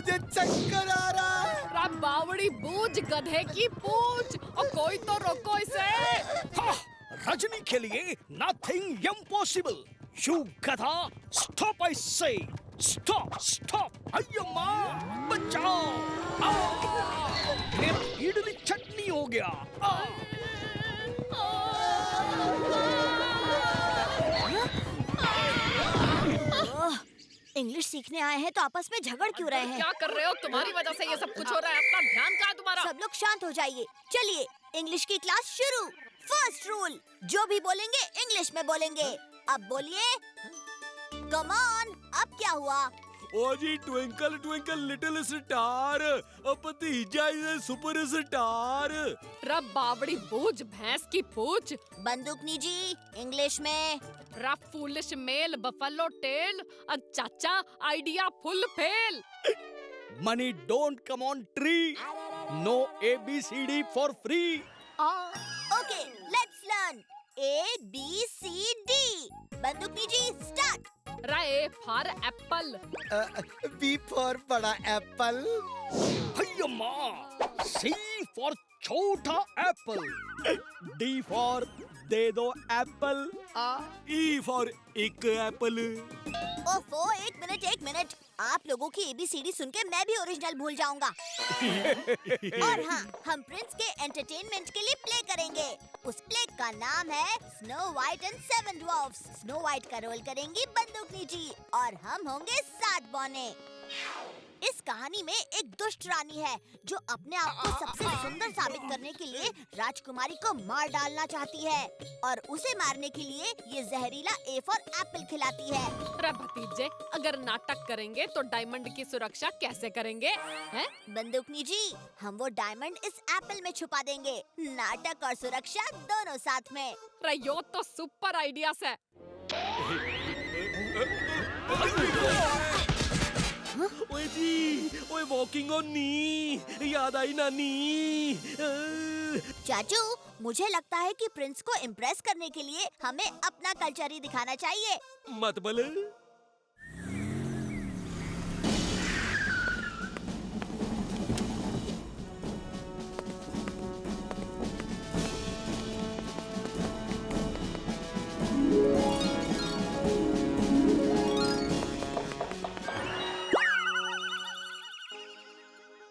मुझे चक्कर आ रहा है। रब बावड़ी बूझ गधे की पूछ, और कोई तो रोको इसे। हाँ, रजनी के लिए नथिंग इम्पॉसिबल। यू गधा, स्टॉप आई से, स्टॉप स्टॉप। अय्यम्मा, बचाओ। मेरा इडली चटनी हो गया। इंग्लिश सीखने आए हैं तो आपस में झगड़ क्यों रहे हैं? क्या कर रहे हो? तुम्हारी वजह से ये सब कुछ हो रहा है। अपना ध्यान कहाँ है तुम्हारा? सब लोग शांत हो जाइए। चलिए इंग्लिश की क्लास शुरू। फर्स्ट रूल, जो भी बोलेंगे इंग्लिश में बोलेंगे। अब बोलिए। कम ऑन, अब क्या हुआ? ओ जी, ट्विंकल ट्विंकल लिटिल स्टार, भतीजा इज सुपर स्टार। रब बावड़ी बूझ भैंस की पूछ। बंदूकनी जी, इंग्लिश में। Rub foolish male buffalo tail, चाचा idea full fail. Money don't come on tree, no ABCD for free. Okay, let's learn ABCD। बंदूकनी जी, start. A for apple, B for बड़ा एप्पल। अय्यम्मा, C फॉर छोटा apple, D for दे दो apple, E for एक apple. ओफो, एक मिनट। आप लोगों की ABCD सुन के मैं भी ओरिजिनल भूल जाऊंगा। और हाँ, हम प्रिंस के एंटरटेनमेंट के लिए प्ले करेंगे। उस प्ले का नाम है snow white and seven dwarfs. Snow white का रोल करेंगी बंदूकनी जी और हम होंगे 7 बौने। इस कहानी में एक दुष्ट रानी है जो अपने आप को सबसे सुंदर साबित करने के लिए राजकुमारी को मार डालना चाहती है और उसे मारने के लिए ये जहरीला A फॉर एप्पल खिलाती है। रब भतीजे, अगर नाटक करेंगे तो डायमंड की सुरक्षा कैसे करेंगे? हैं? बंदूकनी जी, हम वो डायमंड इस एप्पल में छुपा देंगे। नाटक और सुरक्षा दोनों साथ में। यो तो सुपर आइडियाज है। ओए जी, ओए वॉकिंग ऑन नी, याद आई नानी। चाचू, मुझे लगता है कि प्रिंस को इम्प्रेस करने के लिए हमें अपना कल्चर ही दिखाना चाहिए। मत बोले।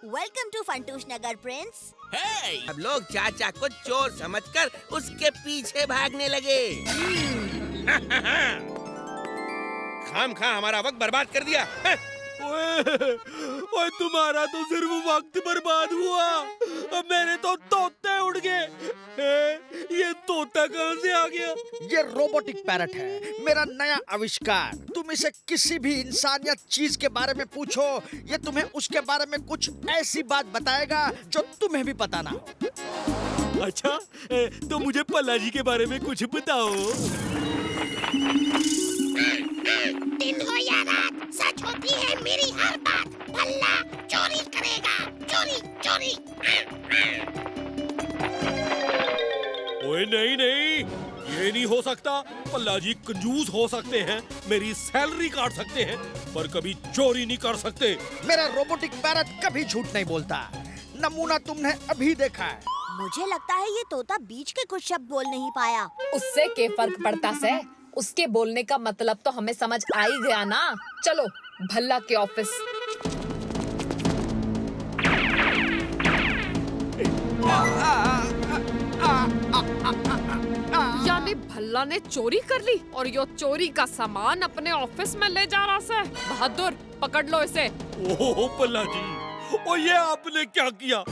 Welcome to Funtoosh Nagar prince. अब लोग चाचा को चोर समझकर उसके पीछे भागने लगे। खामखा हमारा वक्त बर्बाद कर दिया। ओए तुम्हारा तो सिर्फ वक्त बर्बाद हुआ, अब मेरे तो तोते उड़ गए। ये तोता कहाँ से आ गया? ये रोबोटिक पैरट है, मेरा नया आविष्कार। तुम इसे किसी भी इंसान या चीज के बारे में पूछो, ये तुम्हें उसके बारे में कुछ ऐसी बात बताएगा जो तुम्हें भी पता ना हो। अच्छा, तो मुझे पल्ला जी के बारे में कुछ बताओ। दिन हो या रात, सच होती है मेरी हर बात। भल्ला चोरी करेगा, चोरी चोरी। ओए नहीं नहीं, ये नहीं हो सकता। पल्ला जी कंजूस हो सकते हैं, मेरी सैलरी काट सकते हैं, पर कभी चोरी नहीं कर सकते। मेरा रोबोटिक पैरट कभी झूठ नहीं बोलता। नमूना तुमने अभी देखा है। मुझे लगता है ये तोता बीच के कुछ शब्द बोल नहीं पाया। उससे क्या फर्क पड़ता से? उसके बोलने का मतलब तो हमें समझ आ ही गया ना। चलो भल्ला के ऑफिस। यानी भल्ला ने चोरी कर ली और यो चोरी का सामान अपने ऑफिस में ले जा रहा है। बहादुर, पकड़ लो इसे। ओह पल्ला जी, ओ ये आपने क्या किया?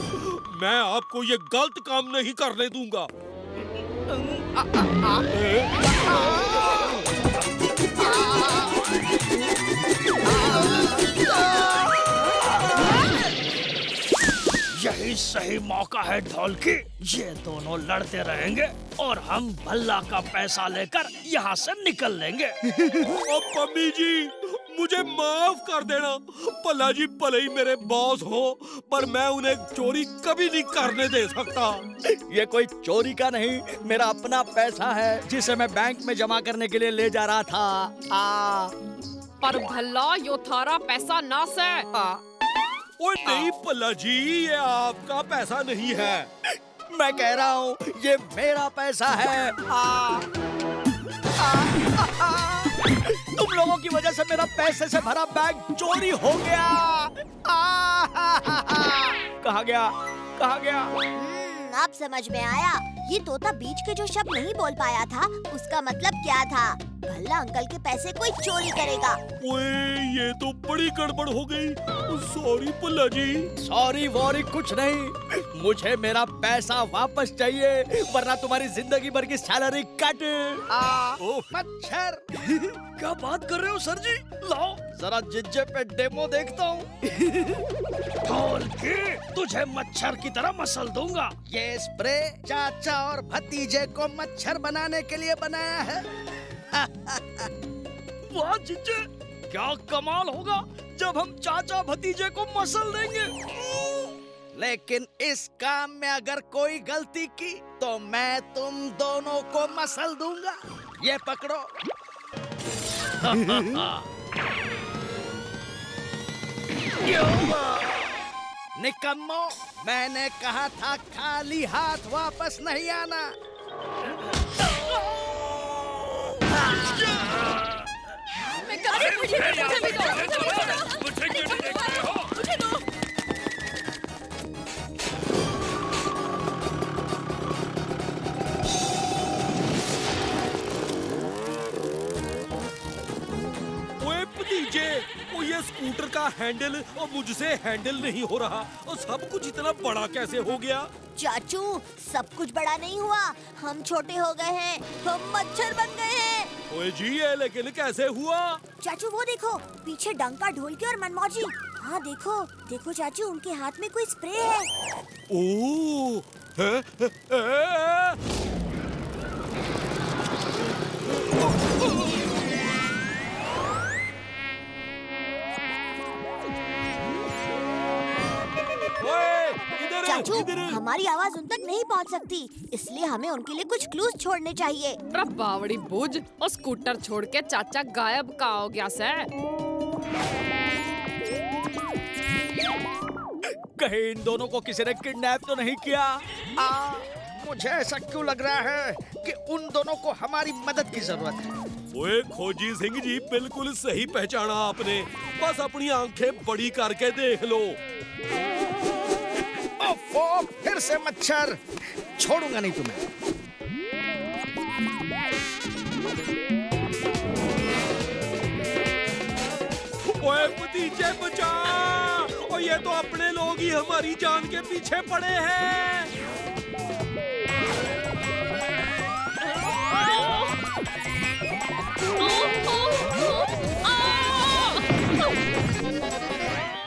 मैं आपको ये गलत काम नहीं करने दूंगा। यही सही मौका है ढोलकी। ये दोनों लड़ते रहेंगे और हम भल्ला का पैसा लेकर यहाँ से निकल लेंगे। अब मम्मी जी, मुझे माफ कर देना। पल्ला जी भले ही मेरे बॉस हो, पर मैं उन्हें चोरी कभी नहीं करने दे सकता। ये कोई चोरी का नहीं, मेरा अपना पैसा है जिसे मैं बैंक में जमा करने के लिए ले जा रहा था। पर भल्ला यो थारा पैसा ना से। ओए नहीं पल्ला जी, ये आपका पैसा नहीं है। मैं कह रहा हूँ ये मेरा पैसा है। तुम लोगों की वजह से मेरा पैसे से भरा बैग चोरी हो गया। कहाँ गया, कहाँ गया? अब समझ में आया। ये तोता बीच के जो शब्द नहीं बोल पाया था, उसका मतलब क्या था। भल्ला अंकल के पैसे कोई चोरी करेगा। ओए ये तो बड़ी गड़बड़ हो गई। सॉरी पल्ला जी। सॉरी वॉरी कुछ नहीं, मुझे मेरा पैसा वापस चाहिए, वरना तुम्हारी जिंदगी भर की सैलरी कट। मच्छर। क्या बात कर रहे हो सर जी? लाओ जरा जिज्जे पे डेमो देखता हूँ। खोल के तुझे मच्छर की तरह मसल दूंगा। ये स्प्रे चाचा और भतीजे को मच्छर बनाने के लिए बनाया है। वाह जिज्जे, क्या कमाल होगा जब हम चाचा भतीजे को मसल देंगे। लेकिन इस काम में अगर कोई गलती की तो मैं तुम दोनों को मसल दूंगा। ये पकड़ो। निकम्मो, मैंने कहा था खाली हाथ वापस नहीं आना। ओए भतीजे, ओ ये स्कूटर का हैंडल और मुझसे हैंडल नहीं हो रहा, और सब कुछ इतना बड़ा कैसे हो गया? चाचू, सब कुछ बड़ा नहीं हुआ, हम छोटे हो गए हैं, हम मच्छर बन गए हैं। ओए जी, ये लेकिन कैसे हुआ? चाचू वो देखो, पीछे डंका, ढोलकी और मनमौजी। हाँ देखो, देखो चाचू, उनके हाथ में कोई स्प्रे है। ओह, चाचू, हमारी आवाज उन तक नहीं पहुंच सकती, इसलिए हमें उनके लिए कुछ क्लूज छोड़ने चाहिए। अरे बावड़ी बूझ, और स्कूटर छोड़ के चाचा गायब का हो गया से। कहीं इन दोनों को किसी ने किडनैप तो नहीं किया? मुझे ऐसा क्यों लग रहा है कि उन दोनों को हमारी मदद की जरूरत है। ओए खोजी सिंह जी, बिल्कुल सही पहचाना आपने, बस अपनी आंखें बड़ी करके देख लो। ओफो, फिर से मच्छर, छोड़ूंगा नहीं तुम्हें। ओए भतीजे बचा, और ये तो अपने लोग ही हमारी जान के पीछे पड़े हैं।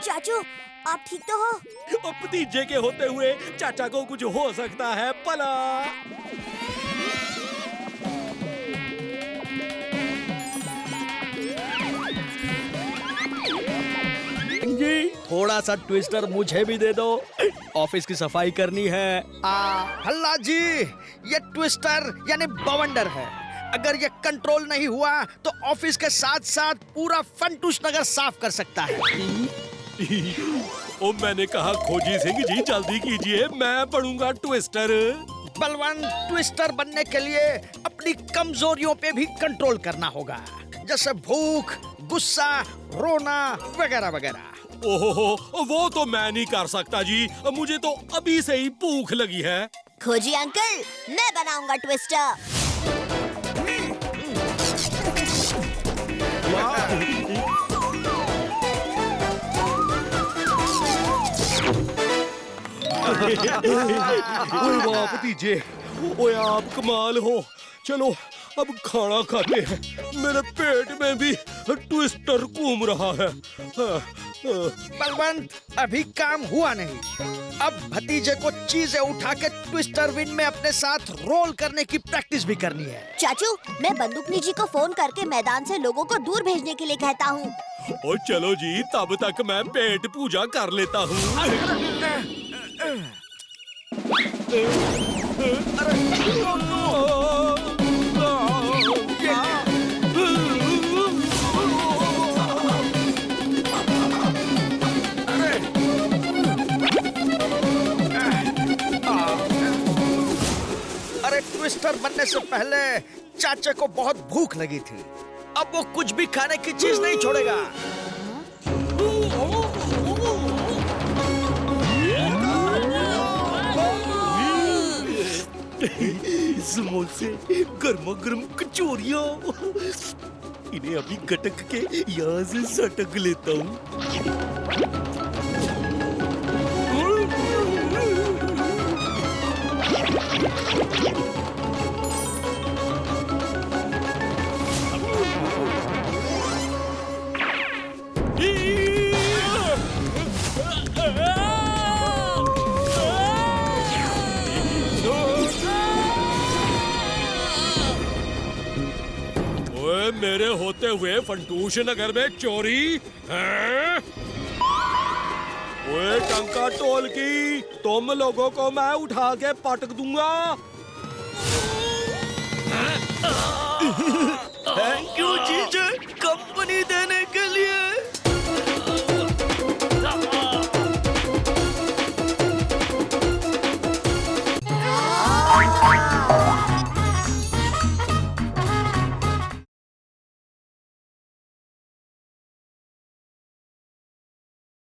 चाचू, आप ठीक तो हो? और भतीजे के होते हुए चाचा को कुछ हो सकता है भला? जी, थोड़ा सा ट्विस्टर मुझे भी दे दो, ऑफिस की सफाई करनी है। हल्ला जी, ये ट्विस्टर यानी बवंडर है, अगर ये कंट्रोल नहीं हुआ तो ऑफिस के साथ साथ पूरा फंटूश नगर साफ कर सकता है। ओ मैंने कहा खोजी सिंह जी जल्दी कीजिए, मैं बनूंगा ट्विस्टर। बलवान ट्विस्टर बनने के लिए अपनी कमजोरियों पे भी कंट्रोल करना होगा, जैसे भूख, गुस्सा, रोना वगैरह वगैरह। ओहो, वो तो मैं नहीं कर सकता जी, मुझे तो अभी से ही भूख लगी है। खोजी अंकल, मैं बनाऊंगा ट्विस्टर। ओए वाह भतीजे, ओए आप कमाल हो। चलो अब खाना खाते हैं, मेरे पेट में भी ट्विस्टर घूम रहा है। बलवंत, अभी काम हुआ नहीं, अब भतीजे को चीजें उठा के ट्विस्टर विन में अपने साथ रोल करने की प्रैक्टिस भी करनी है। चाचू, मैं बंदूकनी जी को फोन करके मैदान से लोगों को दूर भेजने के लिए कहता हूँ। और चलो जी, तब तक मैं पेट पूजा कर लेता हूँ। खाने से पहले चाचा को बहुत भूख लगी थी। अब वो कुछ भी खाने की चीज नहीं छोड़ेगा। समोसे, गर्मा गर्म कचौरियाँ, इन्हें अभी गटक के यहाँ से सटक लेता हूँ। ओए, मेरे होते हुए फंटूश नगर में चोरी है? ओए टंका टोल की, तुम लोगों को मैं उठा के पटक दूंगा।